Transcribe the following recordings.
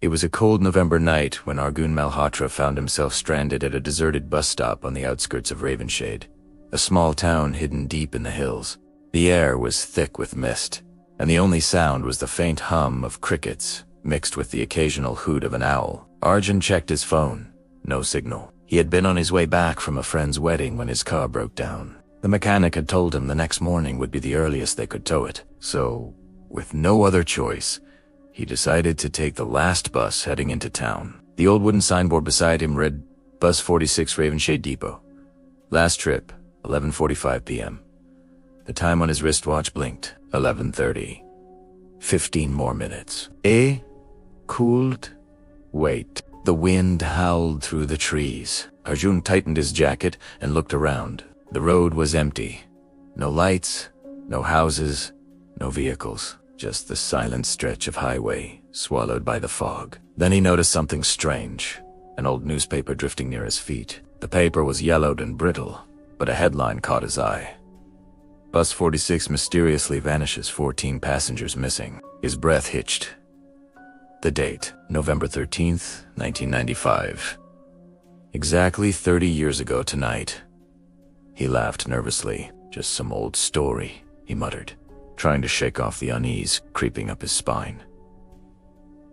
It was a cold November night when Arjun Malhotra found himself stranded at a deserted bus stop on the outskirts of Ravenshade, a small town hidden deep in the hills. The air was thick with mist, and the only sound was the faint hum of crickets mixed with the occasional hoot of an owl. Arjun checked his phone. No signal. He had been on his way back from a friend's wedding when his car broke down. The mechanic had told him the next morning would be the earliest they could tow it. So, with no other choice, he decided to take the last bus heading into town. The old wooden signboard beside him read, Bus 46 Ravenshade Depot. Last trip, 11:45 p.m. The time on his wristwatch blinked, 11:30. 15 more minutes. Cooled. Wait. The wind howled through the trees. Arjun tightened his jacket and looked around. The road was empty. No lights, no houses, no vehicles. Just the silent stretch of highway, swallowed by the fog. Then he noticed something strange. An old newspaper drifting near his feet. The paper was yellowed and brittle, but a headline caught his eye. Bus 46 mysteriously vanishes, 14 passengers missing. His breath hitched. The date, November 13th, 1995. Exactly 30 years ago tonight. He laughed nervously. Just some old story, he muttered, trying to shake off the unease creeping up his spine.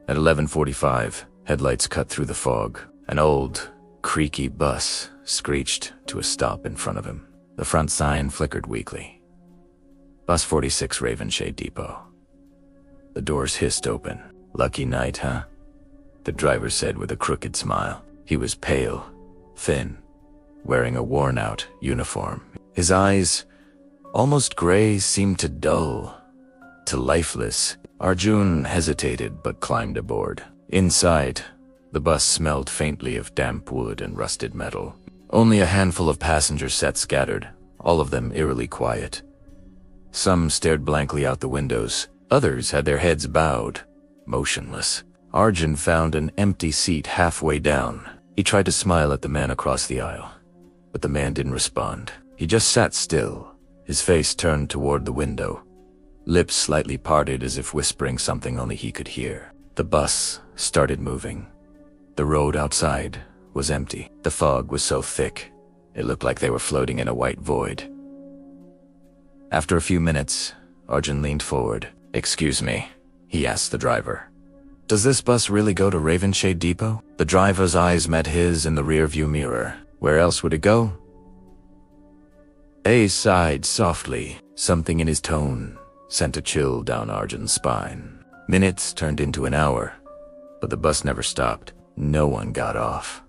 At 11:45, headlights cut through the fog. An old, creaky bus screeched to a stop in front of him. The front sign flickered weakly. Bus 46 Ravenshade Depot. The doors hissed open. Lucky night, huh? The driver said with a crooked smile. He was pale, thin, wearing a worn-out uniform. His eyes, almost gray, seemed to dull, to lifeless. Arjun hesitated but climbed aboard. Inside, the bus smelled faintly of damp wood and rusted metal. Only a handful of passengers sat scattered, all of them eerily quiet. Some stared blankly out the windows. Others had their heads bowed, motionless. Arjun found an empty seat halfway down. He tried to smile at the man across the aisle, but the man didn't respond. He just sat still, his face turned toward the window, lips slightly parted as if whispering something only he could hear. The bus started moving. The road outside was empty. The fog was so thick, it looked like they were floating in a white void. After a few minutes, Arjun leaned forward. "Excuse me," he asked the driver. "Does this bus really go to Ravenshade Depot?" The driver's eyes met his in the rearview mirror. Where else would it go? A sighed softly. Something in his tone sent a chill down Arjun's spine. Minutes turned into an hour, but the bus never stopped. No one got off.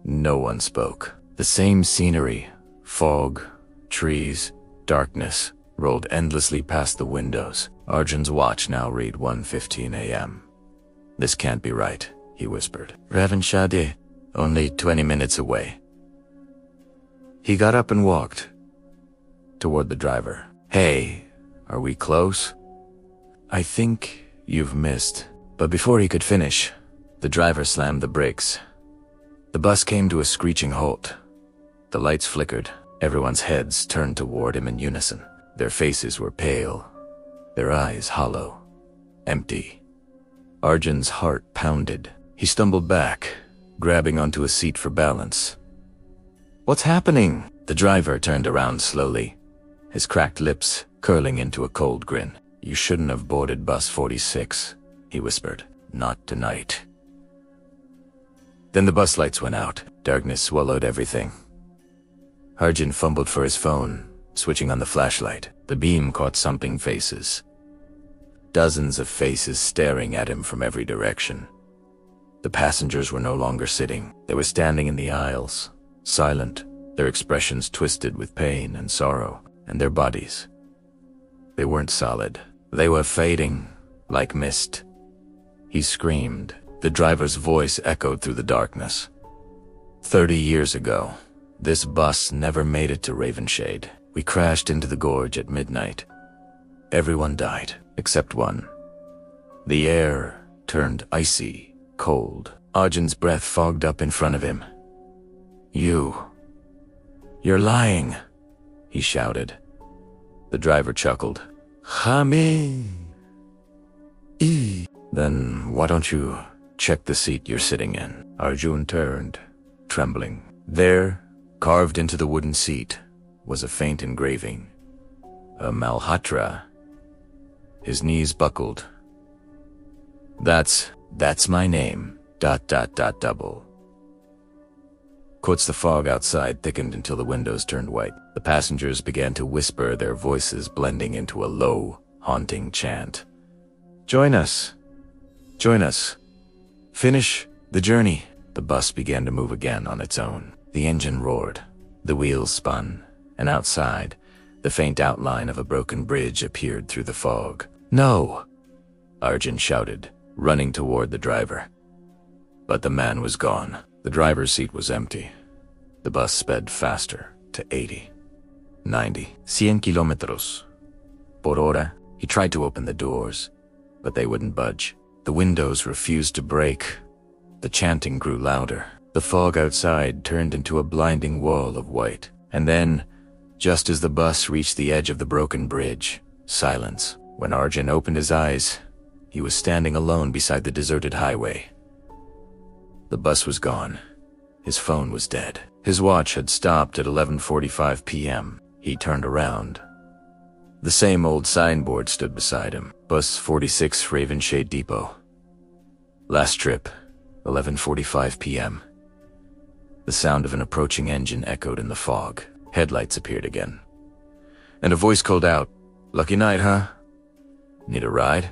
No one spoke. The same scenery, fog, trees, darkness, rolled endlessly past the windows. Arjun's watch now read 1:15 a.m. "This can't be right," he whispered. "Ravenshade, only 20 minutes away." He got up and walked toward the driver. "Hey, are we close?" "I think you've missed." But before he could finish, the driver slammed the brakes. The bus came to a screeching halt. The lights flickered. Everyone's heads turned toward him in unison. Their faces were pale, their eyes hollow, empty. Arjun's heart pounded. He stumbled back, grabbing onto a seat for balance. "What's happening?" The driver turned around slowly, his cracked lips curling into a cold grin. "You shouldn't have boarded bus 46, he whispered. "Not tonight." Then the bus lights went out. Darkness swallowed everything. Arjun fumbled for his phone, switching on the flashlight. The beam caught something faces. Dozens of faces staring at him from every direction. The passengers were no longer sitting. They were standing in the aisles, silent, their expressions twisted with pain and sorrow, and their bodies. They weren't solid. They were fading, like mist. He screamed. The driver's voice echoed through the darkness. 30 years ago, this bus never made it to Ravenshade. We crashed into the gorge at midnight. Everyone died, except one. The air turned icy, cold. Arjun's breath fogged up in front of him. You're lying," he shouted. The driver chuckled. "Then why don't you Check the seat you're sitting in. Arjun turned, trembling. There, carved into the wooden seat, was a faint engraving. A Malhotra. His knees buckled. That's my name. ... double. Quotes. The fog outside thickened until the windows turned white. The passengers began to whisper, their voices blending into a low, haunting chant. Join us. Join us. Finish the journey. The bus began to move again on its own. The engine roared. The wheels spun. And outside, the faint outline of a broken bridge appeared through the fog. No! Arjun shouted, running toward the driver. But the man was gone. The driver's seat was empty. The bus sped faster to 80, 90, 100 kilometros por hora. He tried to open the doors, but they wouldn't budge. The windows refused to break. The chanting grew louder. The fog outside turned into a blinding wall of white. And then, just as the bus reached the edge of the broken bridge, silence. When Arjun opened his eyes, he was standing alone beside the deserted highway. The bus was gone. His phone was dead. His watch had stopped at 11:45 p.m. He turned around. The same old signboard stood beside him. Bus 46 Ravenshade Depot. Last trip, 11:45 p.m. The sound of an approaching engine echoed in the fog. Headlights appeared again. And a voice called out, "Lucky night, huh? Need a ride?"